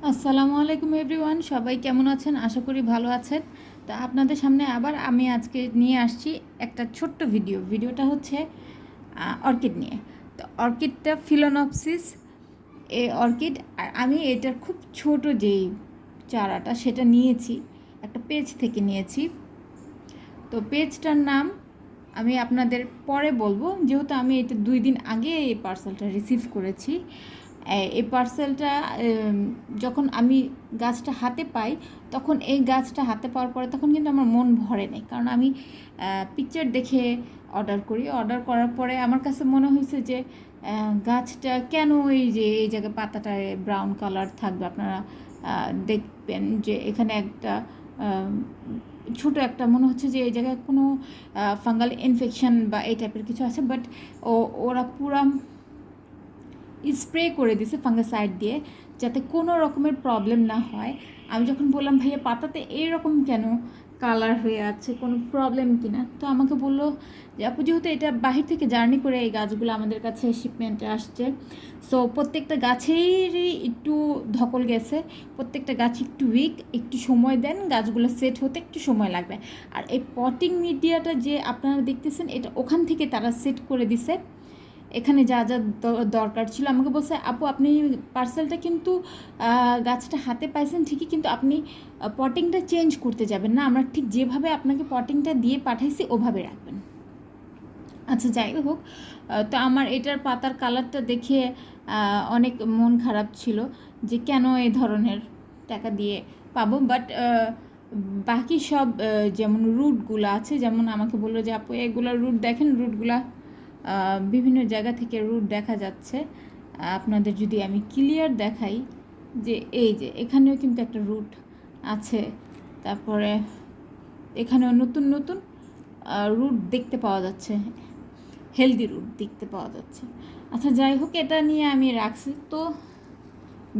আসসালামু আলাইকুম এভরিওয়ান, সবাই কেমন আছেন? আশা করি ভালো আছেন। তো আপনাদের সামনে আবার আমি আজকে নিয়ে আসছি একটা ছোট্ট ভিডিওটা হচ্ছে অর্কিড নিয়ে। তো অর্কিডটা ফিলোনপসিস এই অর্কিড, আর আমি এটার খুব ছোট যেই চারাটা সেটা নিয়েছি, একটা পেজ থেকে নিয়েছি। তো পেজটার নাম আমি আপনাদের পরে বলবো, যেহেতু আমি এটা 2 দিন আগে এই পার্সেলটা রিসিভ করেছি। এই পার্সেলটা যখন আমি গাছটা হাতে পাই, তখন এই গাছটা হাতে পাওয়ার পরে তখন কিন্তু আমার মন ভরে নেই, কারণ আমি পিকচার দেখে অর্ডার করার পরে আমার কাছে মনে হয়েছে যে গাছটা কেন এই জায়গায় পাতাটায় ব্রাউন কালার থাকবে। আপনারা দেখবেন যে এখানে একটা ছোট একটা মনে হচ্ছে যে এই জায়গায় কোনো ফাঙ্গাল ইনফেকশন বা এই টাইপের কিছু আছে, বাট ওরা পুরা স্প্রে করে দিছে ফাঙ্গাসাইড দিয়ে, যাতে কোনো রকমের প্রবলেম না হয়। আমি যখন বললাম ভাইয়া পাতাতে এইরকম কেন কালার হয়ে আছে, কোনো প্রবলেম কিনা, তো আমাকে বললো যে আপু, যেহেতু এটা বাহির থেকে জার্নি করে এই গাছগুলো আমাদের কাছে শিপমেন্টে আসছে, সো প্রত্যেকটা গাছেরই একটু ধকল গেছে, প্রত্যেকটা গাছ একটু উইক, একটু সময় দেন, গাছগুলো সেট হতে একটু সময় লাগবে। আর এই পটিং মিডিয়াটা যে আপনারা দেখতেছেন, এটা ওখান থেকে তারা সেট করে দিছে। এখানে যা যা দরকার ছিল আমাকে বলছে, আপু আপনি পার্সেলটা কিন্তু গাছটা হাতে পাইছেন ঠিকই, কিন্তু আপনি পটিংটা চেঞ্জ করতে যাবেন না, আমরা ঠিক যেভাবে আপনাকে পটিংটা দিয়ে পাঠাইছি ওভাবে রাখবেন। আচ্ছা, যাই হোক, তো আমার এটার পাতার কালারটা দেখে অনেক মন খারাপ ছিল যে কেন এই ধরনের টাকা দিয়ে পাবো। বাট বাকি সব যেমন রুটগুলো আছে, যেমন আমাকে বললো যে আপু এগুলোর রুট দেখেন, রুটগুলা বিভিন্ন জায়গা থেকে রুট দেখা যাচ্ছে। আপনাদের যদি আমি ক্লিয়ার দেখাই, যে এই যে এখানেও কিন্তু একটা রুট আছে, তারপরে এখানেও নতুন নতুন রুট দেখতে পাওয়া যাচ্ছে, হেলদি রুট দেখতে পাওয়া যাচ্ছে। আচ্ছা, যাই হোক, এটা নিয়ে আমি রাখছি। তো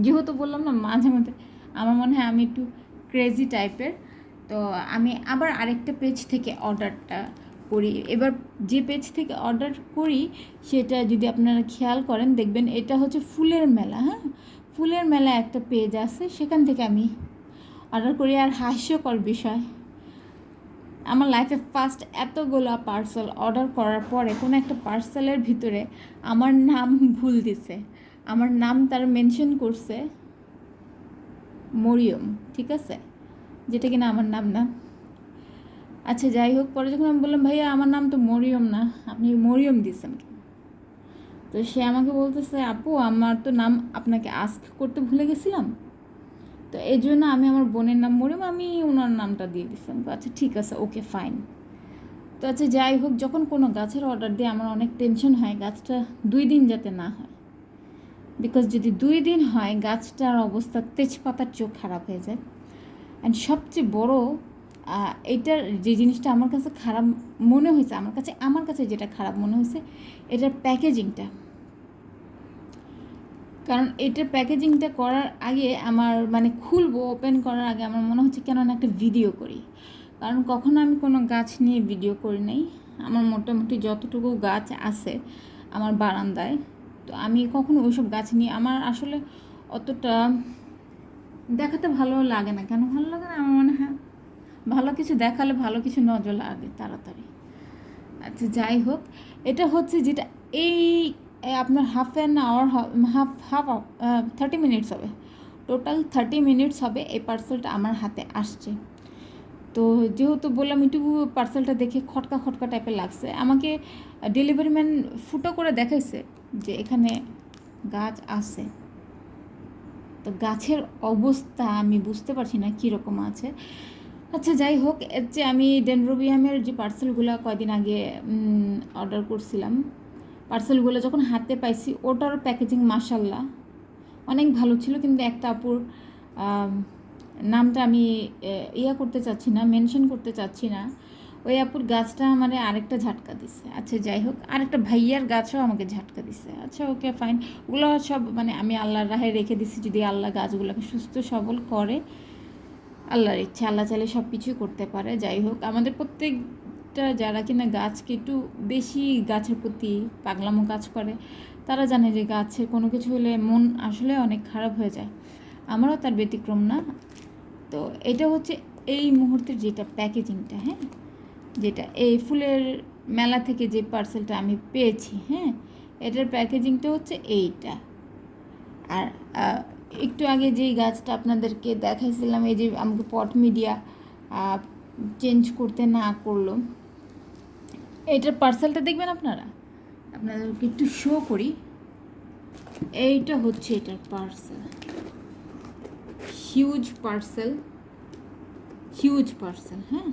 যেহেতু বললাম না, মাঝে মধ্যে আমার মনে হয় আমি একটু ক্রেজি টাইপের, তো আমি আবার আরেকটা পেজ থেকে অর্ডারটা করি। এবার যে পেজ থেকে অর্ডার করি সেটা যদি আপনারা খেয়াল করেন, দেখবেন এটা হচ্ছে ফুলের মেলা। হ্যাঁ, ফুলের মেলা একটা পেজ আছে, সেখান থেকে আমি অর্ডার করি। আর হাস্যকর বিষয়, আমার লাইফে ফার্স্ট এতগুলো পার্সেল অর্ডার করার পরে কোনো একটা পার্সেলের ভিতরে আমার নাম ভুল দিছে। আমার নাম তারা মেনশন করছে মরিয়ম, ঠিক আছে, যেটা কিনা আমার নাম না। আচ্ছা, যাই হোক, পরে যখন আমি বললাম ভাইয়া আমার নাম তো মরিয়ম না, আপনি মরিয়ম দিয়েছেন কেন, তো সে আমাকে বলতেছে আপু আমার তো নাম আপনাকে আস্ক করতে ভুলে গেছিলাম, তো এই জন্য আমি আমার বোনের নাম মরিয়ম, আমি ওনার নামটা দিয়ে দিচ্ছিলাম। আচ্ছা ঠিক আছে, ওকে ফাইন। তো আচ্ছা, যাই হোক, যখন কোনো গাছের অর্ডার দিয়ে আমার অনেক টেনশন হয় গাছটা 2 দিন যাতে না হয়, বিকজ যদি 2 দিন হয় গাছটার অবস্থা তেজপাতার চোখ খারাপ হয়ে যায়। অ্যান্ড সবচেয়ে বড় এইটার যে জিনিসটা আমার কাছে খারাপ মনে হয়েছে, আমার কাছে যেটা খারাপ মনে হয়েছে, এটার প্যাকেজিংটা। কারণ এটার প্যাকেজিংটা করার আগে আমার মানে খুলবো, ওপেন করার আগে আমার মনে হচ্ছে কেন না একটা ভিডিও করি, কারণ কখনো আমি কোনো গাছ নিয়ে ভিডিও করি নাই। আমার মোটামুটি যতটুকু গাছ আছে আমার বারান্দায়, তো আমি কখনো ওইসব গাছ নিয়ে আমার আসলে অতটা দেখাতে ভালো লাগে না। কেন ভালো লাগে না, আমার মনে হয় ভালো কিছু দেখালে ভালো কিছু নজর লাগে তাড়াতাড়ি। আচ্ছা, যাই হোক, এটা হচ্ছে যেটা এই আপনার half an hour, half half 30 minutes হবে, টোটাল 30 মিনিটস হবে এই পার্সেলটা আমার হাতে আসছে। তো যেহেতু বললাম একটু পার্সেলটা দেখে খটকা খটকা টাইপের লাগছে, আমাকে ডেলিভারি ম্যান ফুটো করে দেখাইছে যে এখানে গাছ আছে, তো গাছের অবস্থা আমি বুঝতে পারছি না কীরকম আছে। আচ্ছা, যাই হোক, এর যে আমি ডেনড্রোবিয়ামের যে পার্সেলগুলো কয়দিন আগে অর্ডার করছিলাম, পার্সেলগুলো যখন হাতে পাইছি ওটার প্যাকেজিং মাশাল্লাহ অনেক ভালো ছিল, কিন্তু একটা আপুর নামটা আমি করতে চাচ্ছি না, মেনশন করতে চাচ্ছি না, ওই আপুর গাছটা আমার আরেকটা ঝাটকা দিছে। আচ্ছা, যাই হোক, আরেকটা ভাইয়ার গাছও আমাকে ঝাটকা দিছে। আচ্ছা, ওকে ফাইন, ওগুলো সব মানে আমি আল্লাহর রাহে রেখে দিছি, যদি আল্লাহ গাছগুলোকে সুস্থ সবল করে, আল্লাহর ইচ্ছা, আল্লাহ চাইলে সব কিছুই করতে পারে। যাই হোক, আমাদের প্রত্যেকটা যারা কিনা গাছকে একটু বেশি গাছের প্রতি পাগলামো কাজ করে, তারা জানে যে গাছের কোনো কিছু হলে মন আসলে অনেক খারাপ হয়ে যায়। আমারও তার ব্যতিক্রম না। তো এটা হচ্ছে এই মুহূর্তের যেটা প্যাকেজিংটা, হ্যাঁ, যেটা এই ফুলের মেলা থেকে যে পার্সেলটা আমি পেয়েছি, হ্যাঁ, এটার প্যাকেজিংটা হচ্ছে এইটা। আর একটু আগে যেই গাছটা আপনাদেরকে দেখাইছিলাম, এই যে আমাকে পট মিডিয়া চেঞ্জ করতে না করলো, এইটার পার্সেলটা দেখবেন আপনাদেরকে একটু শো করি। এইটা হচ্ছে এটার পার্সেল, হিউজ পার্সেল, হ্যাঁ,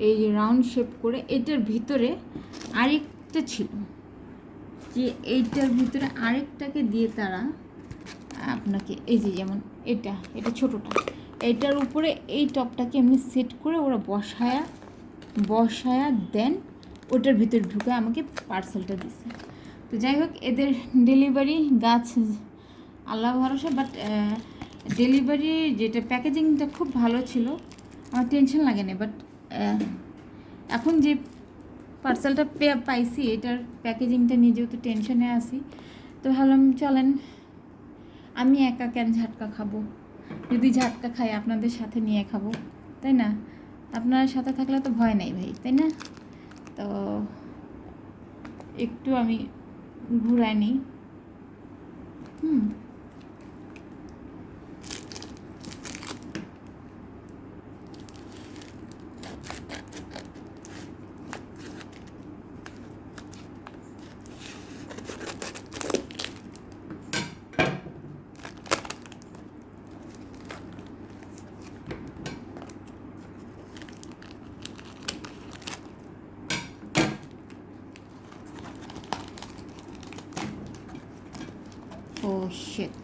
এই যে রাউন্ড শেপ করে। এটার ভিতরে আরেকটা ছিল, যে এইটার ভিতরে আরেকটাকে দিয়ে তারা আপনাকে এই যে যেমন এটা ছোটোটা, এটার উপরে এই টপটাকে এমনি সেট করে ওরা বসায়া দেন ওটার ভিতরে ঢুকে আমাকে পার্সেলটা দিছে। তো যাই হোক, এদের ডেলিভারি গাছ আল্লাহ ভরসা, বাট ডেলিভারি যেটা প্যাকেজিংটা খুব ভালো ছিল, আমার টেনশন লাগে না। বাট এখন যে পার্সেলটা পাইছি, এটার প্যাকেজিংটা নিজেও তো টেনশনে আছি। তো ভাবলাম চলেন, আমি একা কেন ঝাটকা খাবো, যদি ঝাটকা খাই আপনাদের সাথে নিয়ে খাবো, তাই না? আপনার সাথে থাকলে তো ভয় নেই ভাই, তাই না? তো একটু আমি ঘুরাই নিই। ও শিট,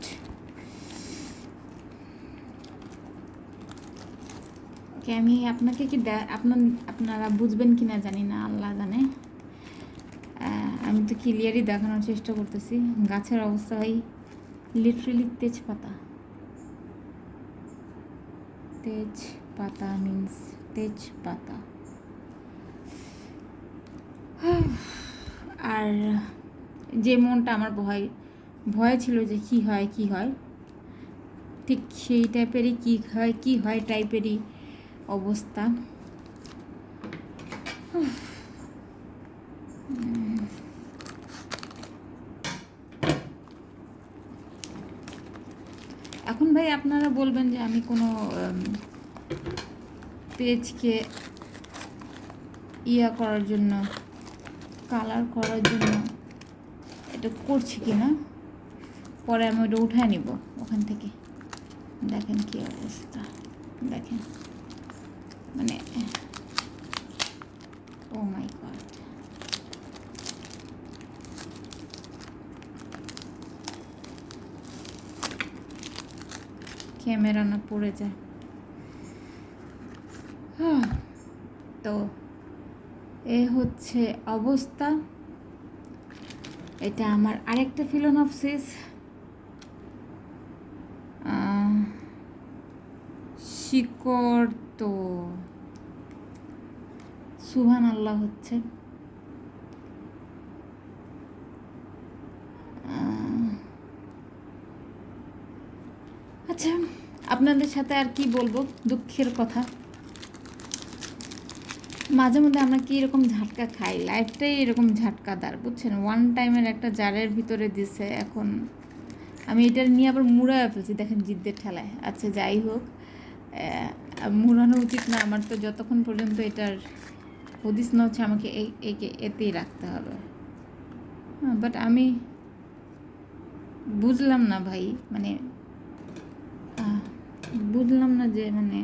ওকে, আমি আপনাকে কি আপনারা বুঝবেন কি না জানি না, আল্লাহ জানে। আমি তো ক্লিয়ারই দেখানোর চেষ্টা করতেছি। গাছের অবস্থা ভাই লিটারেলি তেজপাতা মিন্স তেজপাতা। আর যে মনটা আমার ভয় ছিল যে কি হয়, ঠিক সেই টাইপেরই কি হয় টাইপেরই অবস্থা। এখন ভাই আপনারা বলবেন যে আমি কোনো পেজকে করার জন্য, কালার করার জন্য এটা করছি কি না, পরে আমি ওটা উঠায় নিব ওখান থেকে। দেখেন কি অবস্থা, দেখেন, মানে ও মাই গড। ক্যামেরা না পড়ে যায়। তো এ হচ্ছে অবস্থা। এটা আমার আরেকটা ফিলোনফসিস। শিকড় তো সুবহানাল্লাহ হচ্ছে। আচ্ছা, আপনাদের সাথে আর কি বলবো, দুঃখের কথা। মাঝে মধ্যে আমরা কি এরকম ঝাটকা খাই, লাইফটাই এরকম ঝাটকাদার, বুঝছেন? ওয়ান টাইমের একটা জারের ভিতরে দিছে, এখন আমি এটা নিয়ে আবার মুড়ায় ফেলছি, দেখেন জিদ্দের ঠেলায়। আচ্ছা যাই হোক, মুড়ানো উচিত না আমার, তো যতক্ষণ পর্যন্ত এটার হদিস না হচ্ছে আমাকে এতেই রাখতে হবে। বাট আমি বুঝলাম না ভাই, মানে বুঝলাম না যে মানে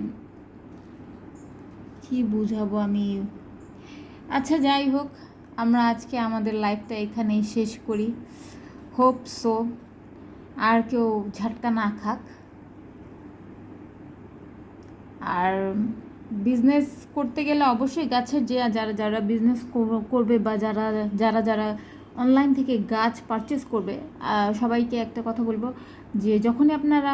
কি বুঝাবো আমি। আচ্ছা যাই হোক, আমরা আজকে আমাদের লাইফটা এখানেই শেষ করি। হোপ সো আর কেউ ঝাটকা না খাক। আর বিজনেস করতে গেলে অবশ্যই গাছের যে যারা বিজনেস করবে বা যারা অনলাইন থেকে গাছ পারচেস করবে, সবাইকে একটা কথা বলবো যে যখনই আপনারা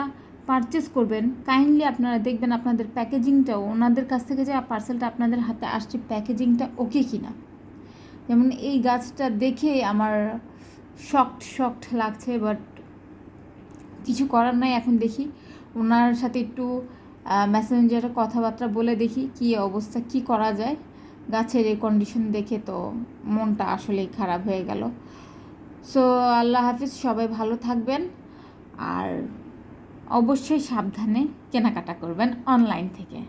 পারচেস করবেন, কাইন্ডলি আপনারা দেখবেন আপনাদের প্যাকেজিংটাও, ওনাদের কাছ থেকে যে পার্সেলটা আপনাদের হাতে আসছে প্যাকেজিংটা ওকে কিনা। যেমন এই গাছটা দেখে আমার শক্ট লাগছে, বাট কিছু করার নাই। এখন দেখি ওনার সাথে একটু মেসেঞ্জারে কথাবার্তা বলে দেখি কি অবস্থা, কি করা যায়। গাছের এই কন্ডিশন দেখে তো মনটা আসলেই খারাপ হয়ে গেল। সো আল্লাহ হাফিজ, সবাই ভালো থাকবেন আর অবশ্যই সাবধানে কেনাকাটা করবেন অনলাইন থেকে।